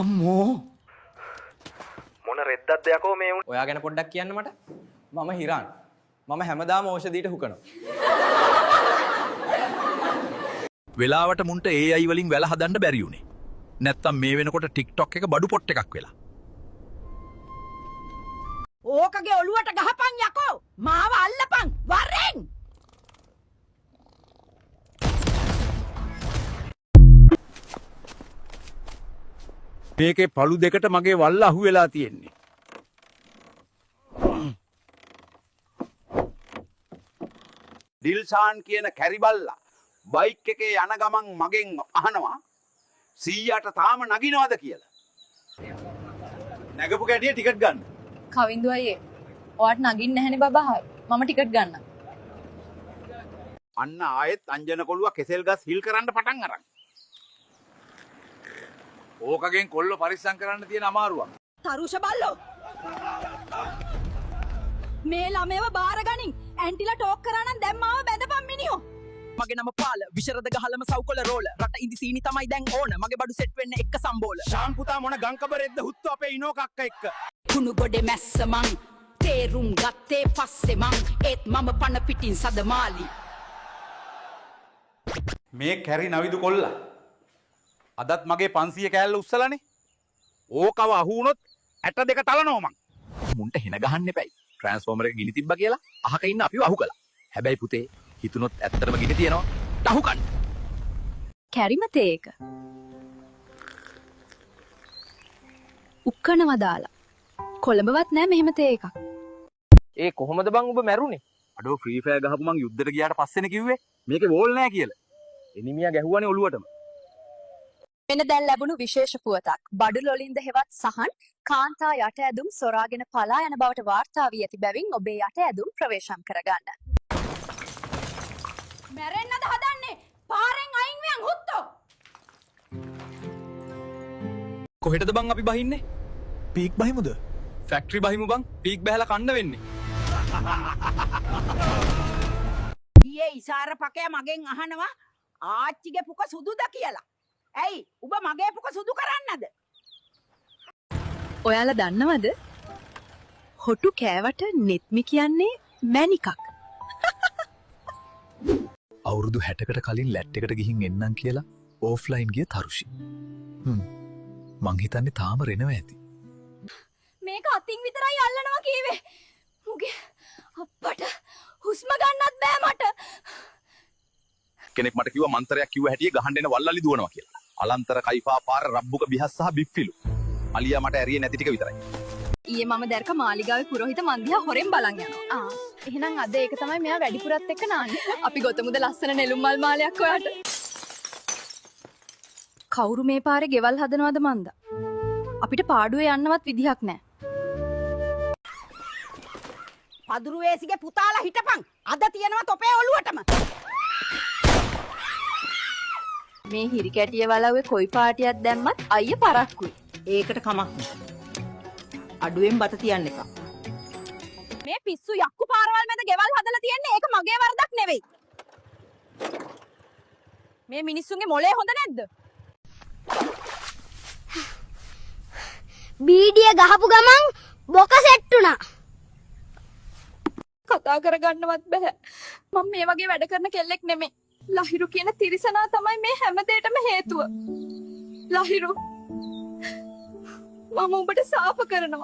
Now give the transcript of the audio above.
අම්මෝ මොන රෙද්දක්ද යකෝ මේ උන්. ඔයා ගැන පොඩ්ඩක් කියන්න මට. මම හිරාන්. මම හැමදාම ඖෂධීට හුකනවා. වෙලාවට මුන්ට AI වලින් වැල හදන්න බැරි වුණේ. නැත්තම් මේ වෙනකොට TikTok එක බඩු පොට් එකක් වෙලා. ඕකගේ ඔළුවට ගහපන් යකෝ මාව අල්ලපන් වරෙන් මේකේ පළු දෙකට මගේ වල්ල අහු වෙලා තියෙන්නේ. ඩිල්ෂාන් කියන කැරිබල්ලා බයික් එකේ යන ගමන් මගෙන් අහනවා 100ට තාම නගිනවද කියලා. නැගපු කැටිය ටිකට් ගන්න. කවින්දු අයියේ ඔයාට නගින්න නැහැනේ බබා. මම ටිකට් ගන්න. අන්න ආයෙත් අංජන කොළුව කෙසෙල් ගස් හිල් කරන්න පටන් අරන්. ඕකගෙන් කොල්ල පරිස්සම් කරන්න තියෙන අමාරුවක්. තරුෂ බල්ලෝ මේ ළමයව බාරගනින් ඇන්ටිලා ටෝක් කරා නම් දැන් මාව බැඳපන් මිනිහෝ. මගේ නම පාල විශරද ගහලම සව්කොල රෝල රට ඉදි සීනි තමයි දැන් ඕන මගේ බඩු සෙට් වෙන්න එක සම්බෝල ශාම් පුතා මොන ගංකබරෙද්ද හුත්තු අපේ ඉනෝ කක්ක එක්ක. කුණු ගොඩේ මැස්ස මං තේරුම් ගත්තේ පස්සේ මං ඒත් මම පණ පිටින් සදමාලි. මේ කැරි නවිදු කොල්ලා අදත් මගේ 500 කෑල්ල උස්සලානේ. ඕකව අහු වුණොත් ඇට දෙක තලනවා මං. මුන්ට හෙන ගහන්න එපයි. ට්‍රාන්ස්ෆෝමර් එක ගිනි තිබ්බා කියලා අහක ඉන්න අපිව අහු කළා. හැබැයි පුතේ හිතුනොත් ඇත්තටම ගිනි තියනවා. ටහු කන්න. කැරිම තේක. උක්කනවා දාලා. කොළඹවත් නෑ මෙහෙම තේ එකක්. ඒ කොහොමද බං ඔබ මැරුණේ? අඩෝ ෆ්‍රී ෆයර් ගහපු මං යුද්ධෙට ගියාට පස්සේනේ කිව්වේ මේකේ වෝල් නෑ කියලා. එනිමියා ගැහුවානේ ඔළුවටම. මෙන්න දැන් ලැබුණු විශේෂ පුවතක්. බඩු ලොලින්ද හෙවත් සහන් කාන්තා යට ඇදුම් සොරාගෙන පලා යන බවට වාර්තා වී ඇති බැවින් ඔබේ යට ඇදුම් ප්‍රවේශම් කරගන්න. මැරෙන්නද හදන්නේ පාරෙන් අයින් වියන් හුත්තෝ. කොහෙටද බං අපි බහින්නේ? පීක් බහිමුද? ෆැක්ටරි බහිමු බං. පීක් බහැලා කන්න වෙන්නේ. ඊයේ ඉසාර පකය මගෙන් අහනවා ආච්චිගේ පුක සුදුද කියලා. ඇයි උඹ මගේ පුක සුදු කරන්නද? ඔයාලා දන්නවද? හොටු කෑවට නෙත්මි කියන්නේ මැණිකක්. අවුරුදු 60කට කලින් ලැට් එකට ගිහින් එන්නම් කියලා ඕෆ්ලයින් ගිය තරුෂි. මං හිතන්නේ තාම රෙනව ඇති. මේක අතින් විතරයි අල්ලනවා කීවේ. මුගේ අප්පට හුස්ම ගන්නත් බෑ මට. කෙනෙක් මට කිව්වා මන්තරයක් කිව්ව හැටියේ ගහන්න එන වල්ලලි දුවනවා කියලා. අලන්තර කයිෆා පාර රබ්බුක බිහස් සහ බිෆ්ෆිලු. අලියා මට ඇරියේ නැති ටික විතරයි. ඊයේ මම දැර්ක මාලිගාවේ පුරোহিত මන්දියා හොරෙන් බලන් යනවා. එහෙනම් අද ඒක තමයි මෙයා වැඩිපුරත් එක්ක නාන්නේ. අපි ගොතමුද ලස්සන නෙළුම් මල් මාලයක් ඔයාට. කවුරු මේ පාරේ ගෙවල් හදනවද මන්ද? අපිට පාඩුවේ යන්නවත් විදිහක් නැහැ. පදුරු වේසිගේ පුතාලා හිටපන්. අද තියනවා තොපේ ඔළුවටම. මේ හිරි කැටිය වලව්වේ කොයි පාටියක් දැම්මත් අයිය පරක්කුයි. ඒකට කමක් නෑ. අඩුවෙන් බත තියන්න එක. මේ පිස්සු යක්කු පාරවල් මැද ගෙවල් හදලා තියන්නේ ඒක මගේ වරදක් නෙවෙයි. මේ මිනිස්සුන්ගේ මොලේ හොඳ නැද්ද? බීඩිය ගහපු ගමන් බොක සෙට් වුණා. කතා කරගන්නවත් බෑ. මම මේ වගේ වැඩ කරන කෙල්ලෙක් නෙමෙයි. ලහිරු කියන තිරිසනා තමයි මේ හැම දෙයකටම හේතුව. ලහිරු මම ඔබට සාප කරනවා.